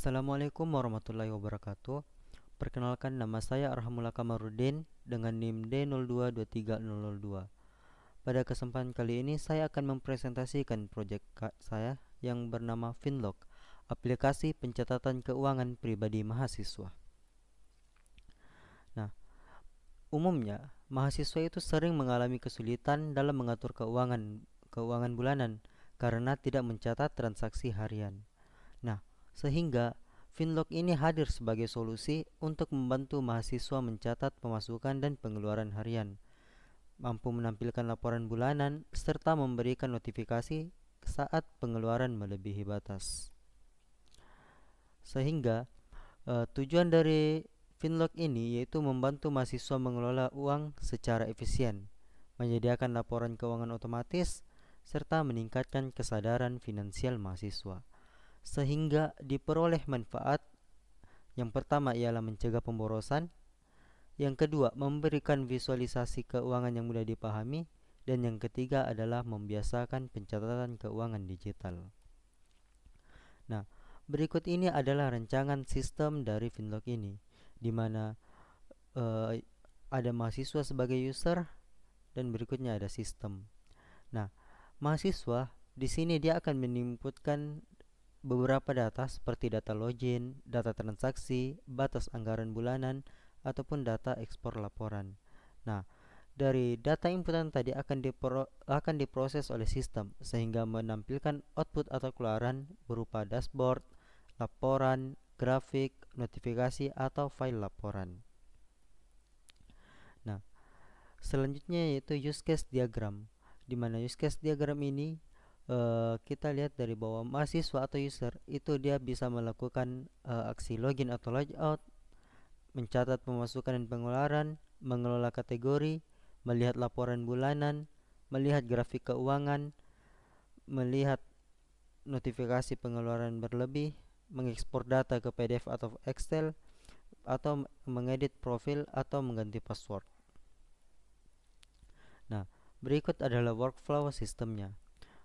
Assalamualaikum warahmatullahi wabarakatuh. Perkenalkan, nama saya Arhamullah Kamarudin dengan NIM D02230002. Pada kesempatan kali ini saya akan mempresentasikan proyek saya yang bernama Finlog, aplikasi pencatatan keuangan pribadi mahasiswa. Nah, umumnya mahasiswa itu sering mengalami kesulitan dalam mengatur keuangan bulanan karena tidak mencatat transaksi harian. Nah, sehingga Finlog ini hadir sebagai solusi untuk membantu mahasiswa mencatat pemasukan dan pengeluaran harian, mampu menampilkan laporan bulanan, serta memberikan notifikasi saat pengeluaran melebihi batas. Sehingga tujuan dari Finlog ini yaitu membantu mahasiswa mengelola uang secara efisien, menyediakan laporan keuangan otomatis, serta meningkatkan kesadaran finansial mahasiswa sehingga diperoleh manfaat. Yang pertama ialah mencegah pemborosan, yang kedua memberikan visualisasi keuangan yang mudah dipahami, dan yang ketiga adalah membiasakan pencatatan keuangan digital. Nah, berikut ini adalah rancangan sistem dari Finlog ini, di mana ada mahasiswa sebagai user dan berikutnya ada sistem. Nah, mahasiswa di sini dia akan meninputkan beberapa data seperti data login, data transaksi, batas anggaran bulanan, ataupun data ekspor laporan. Nah, dari data inputan tadi akan diproses oleh sistem sehingga menampilkan output atau keluaran berupa dashboard, laporan, grafik, notifikasi, atau file laporan. Nah, selanjutnya yaitu use case diagram, di mana use case diagram ini kita lihat dari bawah, mahasiswa atau user itu dia bisa melakukan aksi login atau logout, mencatat pemasukan dan pengeluaran, mengelola kategori, melihat laporan bulanan, melihat grafik keuangan, melihat notifikasi pengeluaran berlebih, mengekspor data ke PDF atau Excel, atau mengedit profil atau mengganti password. Nah, berikut adalah workflow sistemnya.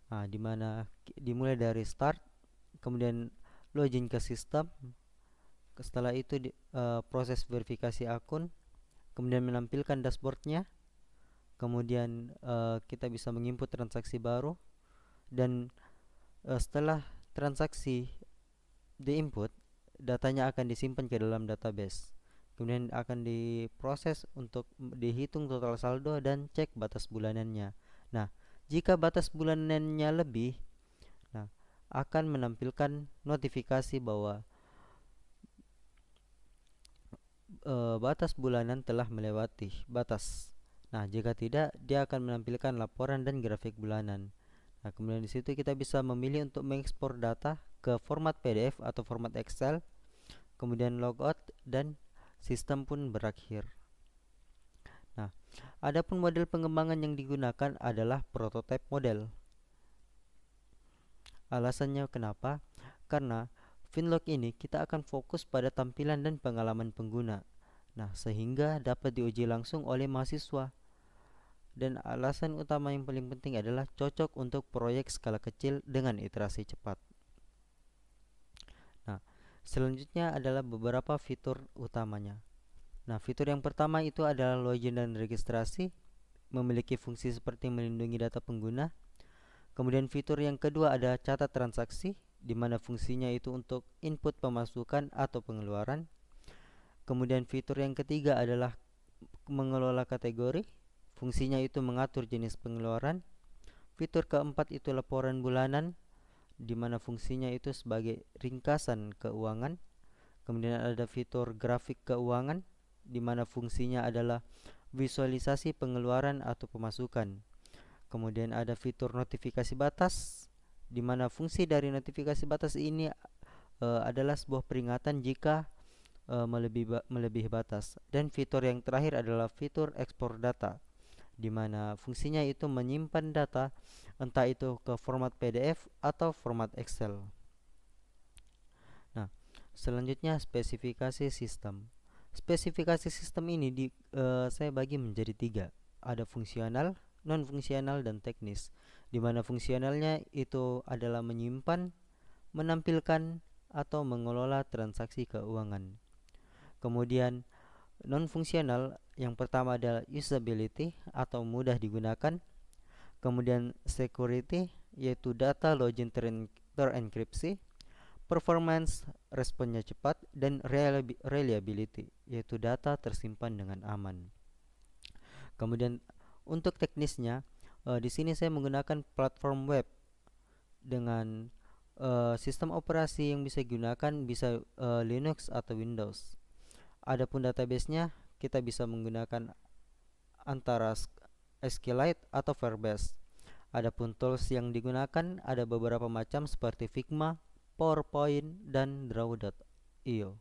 Nah, di mana dimulai dari start, kemudian login ke sistem, setelah itu proses verifikasi akun, kemudian menampilkan dashboardnya, kemudian kita bisa menginput transaksi baru, dan setelah transaksi diinput, datanya akan disimpan ke dalam database. Kemudian akan diproses untuk dihitung total saldo dan cek batas bulanannya. Nah, jika batas bulanannya lebih, nah, akan menampilkan notifikasi bahwa batas bulanan telah melewati batas. Nah, jika tidak, dia akan menampilkan laporan dan grafik bulanan. Nah, kemudian di situ kita bisa memilih untuk mengekspor data ke format PDF atau format Excel, kemudian logout, dan sistem pun berakhir. Nah, adapun model pengembangan yang digunakan adalah prototype model. Alasannya kenapa? Karena Finlog ini kita akan fokus pada tampilan dan pengalaman pengguna. Nah, sehingga dapat diuji langsung oleh mahasiswa. Dan alasan utama yang paling penting adalah cocok untuk proyek skala kecil dengan iterasi cepat. Nah, selanjutnya adalah beberapa fitur utamanya. Nah, fitur yang pertama itu adalah login dan registrasi, memiliki fungsi seperti melindungi data pengguna. Kemudian fitur yang kedua ada catat transaksi, di mana fungsinya itu untuk input pemasukan atau pengeluaran. Kemudian fitur yang ketiga adalah mengelola kategori, fungsinya itu mengatur jenis pengeluaran. Fitur keempat itu laporan bulanan, di mana fungsinya itu sebagai ringkasan keuangan. Kemudian ada fitur grafik keuangan, di mana fungsinya adalah visualisasi pengeluaran atau pemasukan. Kemudian ada fitur notifikasi batas, di mana fungsi dari notifikasi batas ini adalah sebuah peringatan jika melebihi batas. Dan fitur yang terakhir adalah fitur ekspor data, di mana fungsinya itu menyimpan data entah itu ke format PDF atau format Excel. Nah, selanjutnya spesifikasi sistem. Spesifikasi sistem ini saya bagi menjadi 3. Ada fungsional, non-fungsional, dan teknis. Di mana fungsionalnya itu adalah menyimpan, menampilkan, atau mengelola transaksi keuangan. Kemudian non-fungsional yang pertama adalah usability atau mudah digunakan. Kemudian security yaitu data login terenkripsi. Performance responnya cepat, dan reliability yaitu data tersimpan dengan aman. Kemudian untuk teknisnya, di sini saya menggunakan platform web dengan sistem operasi yang bisa digunakan bisa Linux atau Windows. Adapun database-nya kita bisa menggunakan antara SQLite atau Firebase. Adapun tools yang digunakan ada beberapa macam seperti Figma, PowerPoint, dan Draw.io.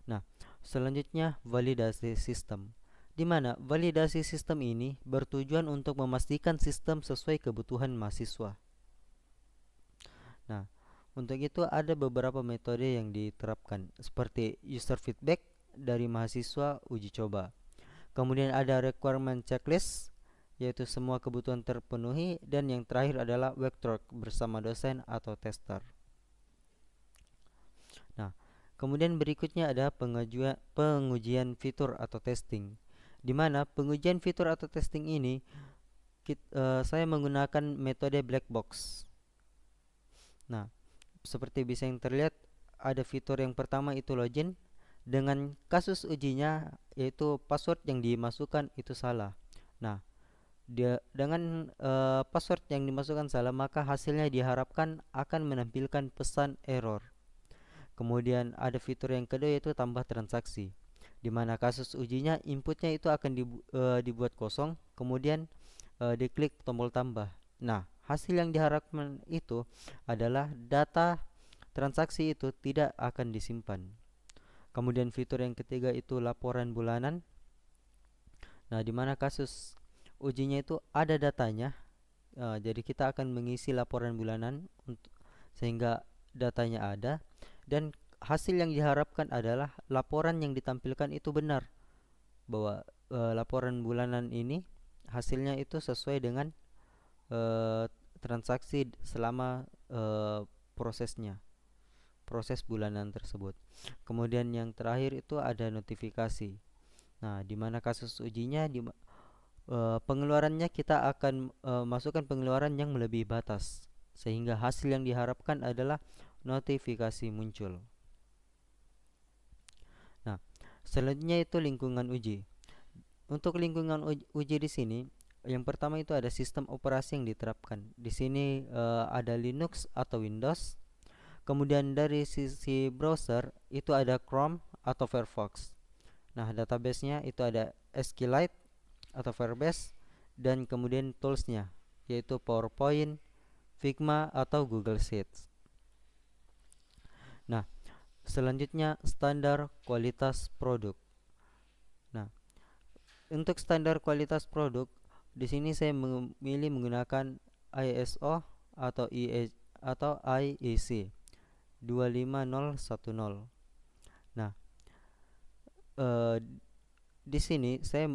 Nah, selanjutnya validasi sistem, di mana validasi sistem ini bertujuan untuk memastikan sistem sesuai kebutuhan mahasiswa. Nah, untuk itu ada beberapa metode yang diterapkan seperti user feedback dari mahasiswa uji coba. Kemudian ada requirement checklist, yaitu semua kebutuhan terpenuhi, dan yang terakhir adalah workshop bersama dosen atau tester. Nah, kemudian berikutnya ada pengujian fitur atau testing, di mana pengujian fitur atau testing ini saya menggunakan metode black box. Nah, seperti bisa yang terlihat, ada fitur yang pertama itu login. Dengan kasus ujinya yaitu password yang dimasukkan itu salah. Nah, dengan password yang dimasukkan salah, maka hasilnya diharapkan akan menampilkan pesan error. Kemudian ada fitur yang kedua yaitu tambah transaksi, di mana kasus ujinya inputnya itu akan dibuat kosong, kemudian diklik tombol tambah. Nah, hasil yang diharapkan itu adalah data transaksi itu tidak akan disimpan. Kemudian fitur yang ketiga itu laporan bulanan. Nah, di mana kasus ujinya itu ada datanya, jadi kita akan mengisi laporan bulanan sehingga datanya ada, dan hasil yang diharapkan adalah laporan yang ditampilkan itu benar, bahwa laporan bulanan ini hasilnya itu sesuai dengan transaksi selama proses bulanan tersebut. Kemudian yang terakhir itu ada notifikasi. Nah, di mana kasus ujinya pengeluarannya kita akan masukkan pengeluaran yang melebihi batas, sehingga hasil yang diharapkan adalah notifikasi muncul. Nah, selanjutnya itu lingkungan uji. Untuk lingkungan uji di sini, yang pertama itu ada sistem operasi yang diterapkan. Di sini ada Linux atau Windows. Kemudian dari sisi browser itu ada Chrome atau Firefox. Nah, database-nya itu ada SQLite atau Firebase, dan kemudian tools-nya yaitu PowerPoint, Figma atau Google Sheets. Nah, selanjutnya standar kualitas produk. Nah, untuk standar kualitas produk di sini saya memilih menggunakan ISO atau IEC 25010. Nah, di sini saya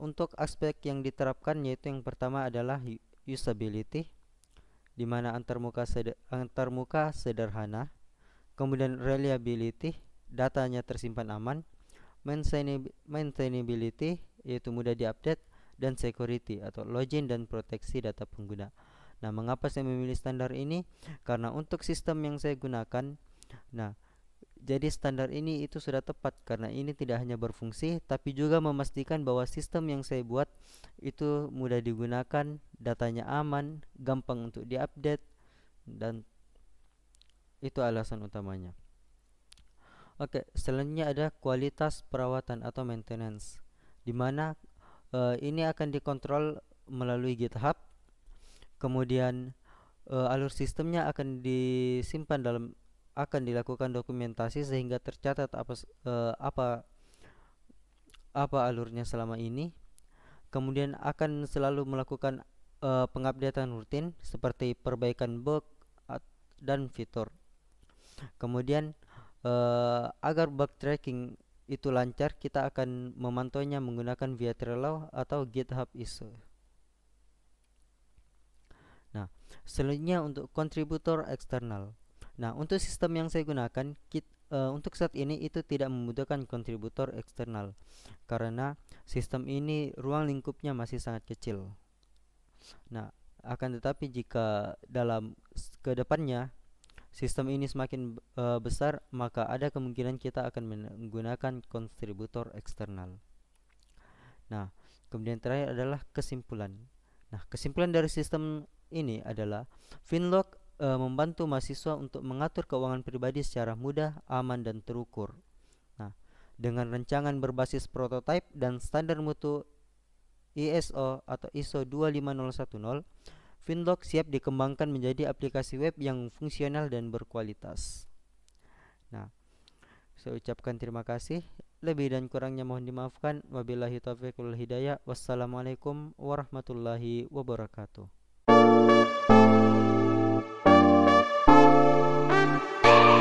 untuk aspek yang diterapkan yaitu yang pertama adalah usability, di mana antarmuka sederhana. Kemudian reliability, datanya tersimpan aman. Maintainability, yaitu mudah diupdate, dan security atau login dan proteksi data pengguna. Nah, mengapa saya memilih standar ini? Karena untuk sistem yang saya gunakan, nah, jadi standar ini itu sudah tepat karena ini tidak hanya berfungsi tapi juga memastikan bahwa sistem yang saya buat itu mudah digunakan, datanya aman, gampang untuk diupdate, dan itu alasan utamanya. Oke, selanjutnya ada kualitas perawatan atau maintenance, di mana ini akan dikontrol melalui GitHub. Kemudian alur sistemnya akan dilakukan dokumentasi sehingga tercatat apa alurnya selama ini. Kemudian akan selalu melakukan pengupdatean rutin seperti perbaikan bug dan fitur. Kemudian agar bug tracking itu lancar, kita akan memantaunya menggunakan via Trello atau GitHub issue. Nah, selanjutnya untuk kontributor eksternal. Nah, untuk sistem yang saya gunakan, untuk saat ini itu tidak membutuhkan kontributor eksternal karena sistem ini ruang lingkupnya masih sangat kecil. Nah, akan tetapi jika dalam kedepannya sistem ini semakin besar, maka ada kemungkinan kita akan menggunakan kontributor eksternal. Nah, kemudian terakhir adalah kesimpulan. Nah, kesimpulan dari sistem ini adalah Finlock membantu mahasiswa untuk mengatur keuangan pribadi secara mudah, aman, dan terukur. Nah, dengan rancangan berbasis prototipe dan standar mutu ISO atau ISO 25010, Finlock siap dikembangkan menjadi aplikasi web yang fungsional dan berkualitas. Nah, saya ucapkan terima kasih. Lebih dan kurangnya mohon dimaafkan. Wabillahi taufiq wal hidayah. Wassalamualaikum warahmatullahi wabarakatuh.